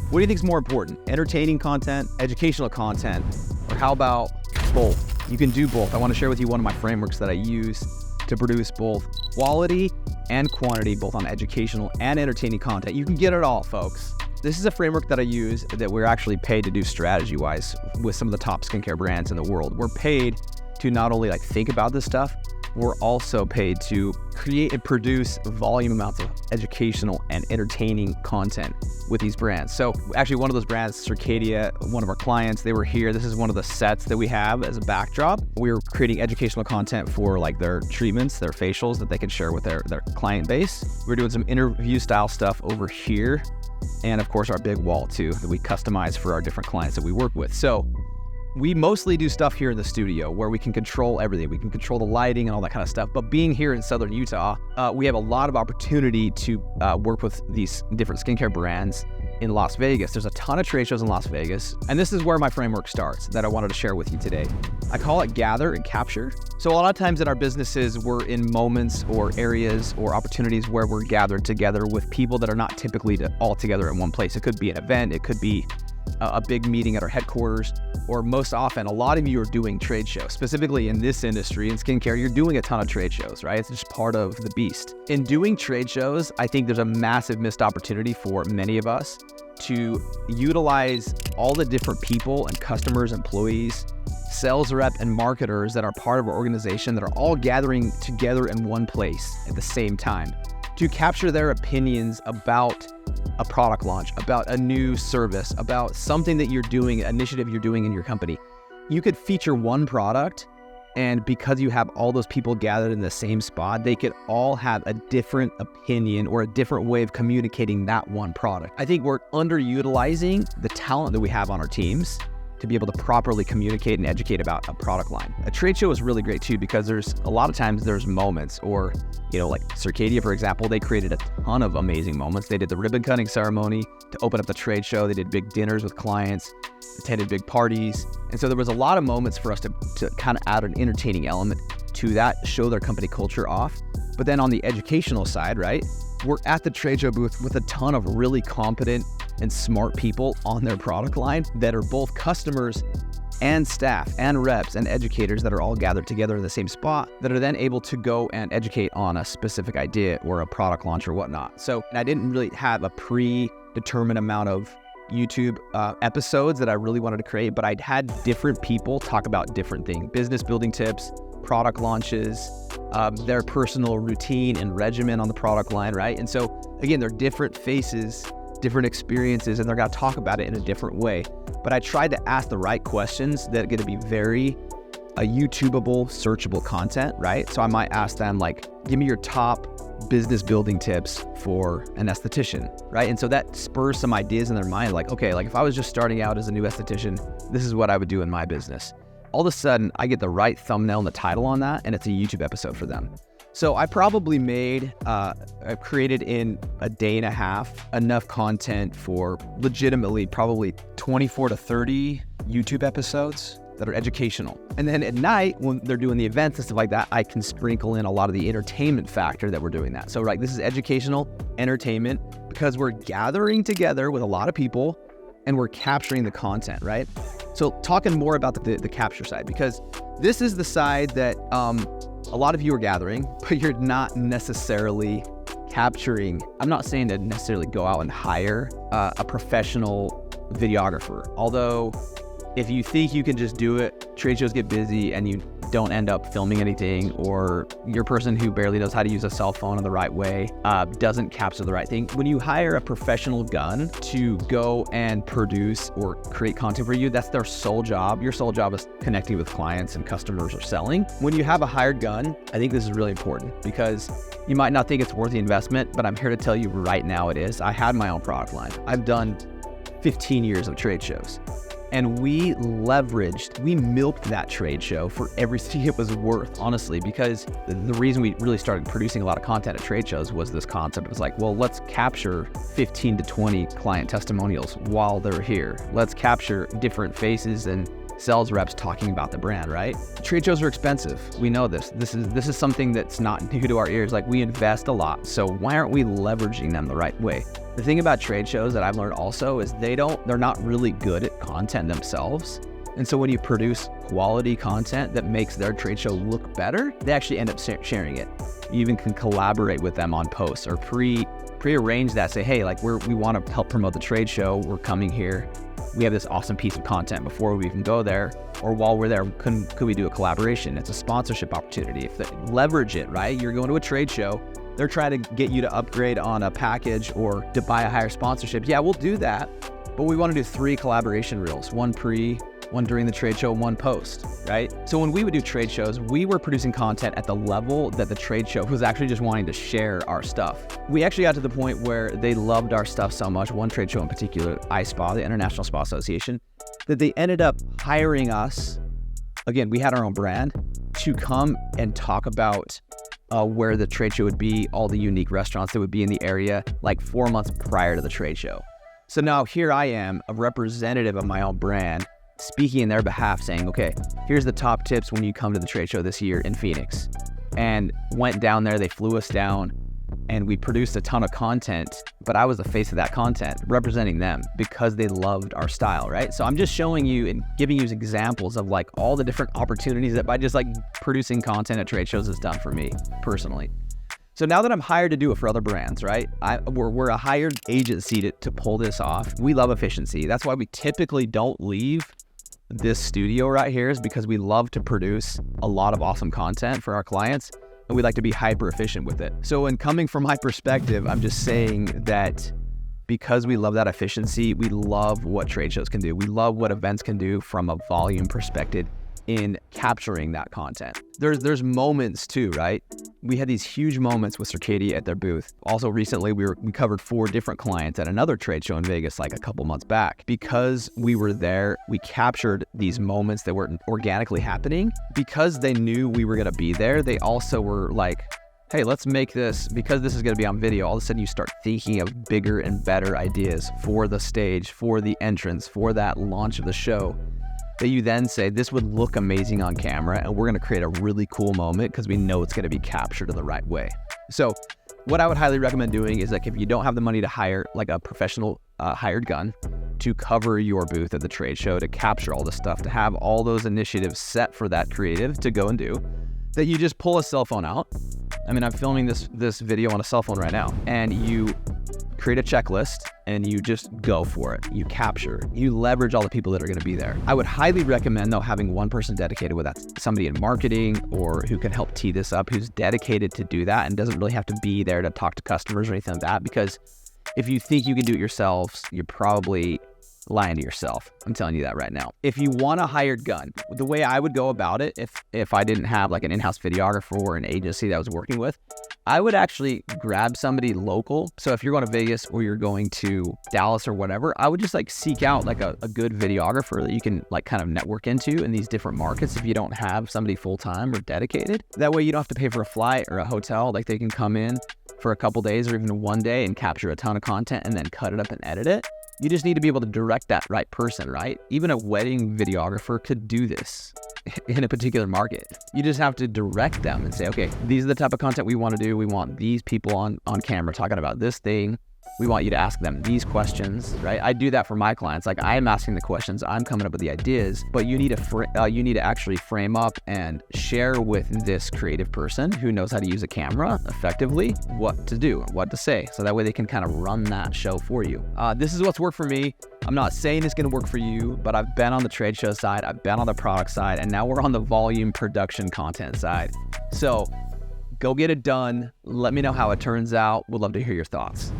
What do you think is more important? Entertaining content, educational content, or how about both? You can do both. I want to share with you one of my frameworks that I use to produce both quality and quantity, both on educational and entertaining content. You can get it all, folks. This is a framework that I use that we're actually paid to do strategy-wise with some of the top skincare brands in the world. We're paid to not only think about this stuff, we're also paid to create and produce volume amounts of educational and entertaining content with these brands. So actually one of those brands, Circadia, one of our clients, they were here. This is one of the sets that we have as a backdrop. We were creating educational content for their treatments, their facials that they could share with their client base. We're doing some interview style stuff over here. And of course our big wall too, that we customize for our different clients that we work with. So we mostly do stuff here in the studio where we can control everything. We can control the lighting and all that kind of stuff. But being here in Southern Utah, we have a lot of opportunity to work with these different skincare brands in Las Vegas. There's a ton of trade shows in Las Vegas. And this is where my framework starts that I wanted to share with you today. I call it gather and capture. So a lot of times in our businesses, we're in moments or areas or opportunities where we're gathered together with people that are not typically all together in one place. It could be an event. It could be a big meeting at our headquarters, or most often, a lot of you are doing trade shows. Specifically in this industry, in skincare, you're doing a ton of trade shows, right? It's just part of the beast. In doing trade shows, I think there's a massive missed opportunity for many of us to utilize all the different people and customers, employees, sales rep, and marketers that are part of our organization that are all gathering together in one place at the same time to capture their opinions about a product launch, about a new service, about something that you're doing, an initiative you're doing in your company. You could feature one product, and because you have all those people gathered in the same spot, they could all have a different opinion or a different way of communicating that one product. I think we're underutilizing the talent that we have on our teams to be able to properly communicate and educate about a product line. A trade show is really great too, because there's a lot of times there's moments, or like Circadia, for example, they created a ton of amazing moments. They did the ribbon cutting ceremony to open up the trade show. They did big dinners with clients, attended big parties. And so there was a lot of moments for us to kind of add an entertaining element to that, show their company culture off. But then on the educational side, right, we're at the trade show booth with a ton of really competent and smart people on their product line that are both customers and staff and reps and educators that are all gathered together in the same spot, that are then able to go and educate on a specific idea or a product launch or whatnot. So I didn't really have a predetermined amount of YouTube episodes that I really wanted to create, but I'd had different people talk about different things: business building tips, product launches, their personal routine and regimen on the product line, right? And so again, they're different faces, different experiences, and they're going to talk about it in a different way. But I tried to ask the right questions that are going to be very YouTubeable, searchable content, right? So I might ask them give me your top business building tips for an esthetician, right? And so that spurs some ideas in their mind, okay, if I was just starting out as a new esthetician, this is what I would do in my business. All of a sudden, I get the right thumbnail and the title on that, and it's a YouTube episode for them. So I probably I've created in a day and a half enough content for legitimately probably 24 to 30 YouTube episodes that are educational. And then at night, when they're doing the events and stuff like that, I can sprinkle in a lot of the entertainment factor that we're doing that. So this is educational entertainment, because we're gathering together with a lot of people and we're capturing the content, right? So talking more about the capture side, because this is the side that a lot of you are gathering, but you're not necessarily capturing. I'm not saying to necessarily go out and hire a professional videographer. Although if you think you can just do it, trade shows get busy and you don't end up filming anything, or you're a person who barely knows how to use a cell phone in the right way, doesn't capture the right thing. When you hire a professional gun to go and produce or create content for you, that's their sole job. Your sole job is connecting with clients and customers or selling. When you have a hired gun, I think this is really important, because you might not think it's worth the investment, but I'm here to tell you right now it is. I had my own product line. I've done 15 years of trade shows. And we milked that trade show for everything it was worth, honestly, because the reason we really started producing a lot of content at trade shows was this concept. It was let's capture 15 to 20 client testimonials while they're here. Let's capture different faces and sales reps talking about the brand, right? Trade shows are expensive. We know this. This is something that's not new to our ears. We invest a lot. So why aren't we leveraging them the right way? The thing about trade shows that I've learned also is they're not really good at content themselves. And so when you produce quality content that makes their trade show look better, they actually end up sharing it. You even can collaborate with them on posts or prearrange that. Say, hey, like we want to help promote the trade show. We're coming here. We have this awesome piece of content before we even go there, or while we're there, could we do a collaboration? It's a sponsorship opportunity. If they leverage it, right? You're going to a trade show. They're trying to get you to upgrade on a package or to buy a higher sponsorship. Yeah, we'll do that. But we want to do 3 collaboration reels, one during the trade show, one post, right? So when we would do trade shows, we were producing content at the level that the trade show was actually just wanting to share our stuff. We actually got to the point where they loved our stuff so much, one trade show in particular, ISPA, the International Spa Association, that they ended up hiring us. Again, we had our own brand to come and talk about where the trade show would be, all the unique restaurants that would be in the area, like 4 months prior to the trade show. So now here I am, a representative of my own brand, speaking in their behalf, saying, okay, here's the top tips when you come to the trade show this year in Phoenix. And went down there, they flew us down, and we produced a ton of content, but I was the face of that content, representing them because they loved our style, right? So I'm just showing you and giving you examples of like all the different opportunities that by just like producing content at trade shows has done for me personally. So now that I'm hired to do it for other brands, right? We're a hired agency to pull this off. We love efficiency. That's why we typically don't leave this studio right here, is because we love to produce a lot of awesome content for our clients, and we like to be hyper efficient with it. So in coming from my perspective, I'm just saying that because we love that efficiency, we love what trade shows can do. We love what events can do from a volume perspective in capturing that content. There's moments too, right? We had these huge moments with Circadia at their booth. Also recently, we covered 4 different clients at another trade show in Vegas like a couple months back. Because we were there, we captured these moments that were organically happening. Because they knew we were gonna be there, they also were like, hey, let's make this, because this is gonna be on video, all of a sudden you start thinking of bigger and better ideas for the stage, for the entrance, for that launch of the show, that you then say, this would look amazing on camera, and we're gonna create a really cool moment because we know it's gonna be captured in the right way. So what I would highly recommend doing is like, if you don't have the money to hire like a professional hired gun to cover your booth at the trade show, to capture all the stuff, to have all those initiatives set for that creative to go and do, that you just pull a cell phone out. I mean, I'm filming this video on a cell phone right now, and you create a checklist and you just go for it. You capture, you leverage all the people that are gonna be there. I would highly recommend though having one person dedicated, whether that's somebody in marketing or who can help tee this up, who's dedicated to do that and doesn't really have to be there to talk to customers or anything like that, because if you think you can do it yourselves, you're probably lying to yourself. I'm telling you that right now. If you want a hired gun, the way I would go about it, if I didn't have like an in-house videographer or an agency that I was working with, I would actually grab somebody local. So if you're going to Vegas or you're going to Dallas or whatever, I would just like seek out like a good videographer that you can like kind of network into in these different markets if you don't have somebody full-time or dedicated. That way you don't have to pay for a flight or a hotel. Like they can come in for a couple days or even one day and capture a ton of content and then cut it up and edit it. You just need to be able to direct that right person, right? Even a wedding videographer could do this in a particular market. You just have to direct them and say, okay, these are the type of content we want to do. We want these people on camera talking about this thing. We want you to ask them these questions, right? I do that for my clients. Like I'm asking the questions, I'm coming up with the ideas, but you need to actually frame up and share with this creative person who knows how to use a camera effectively, what to do, what to say. So that way they can kind of run that show for you. This is what's worked for me. I'm not saying it's going to work for you, but I've been on the trade show side, I've been on the product side, and now we're on the volume production content side. So go get it done. Let me know how it turns out. Would love to hear your thoughts.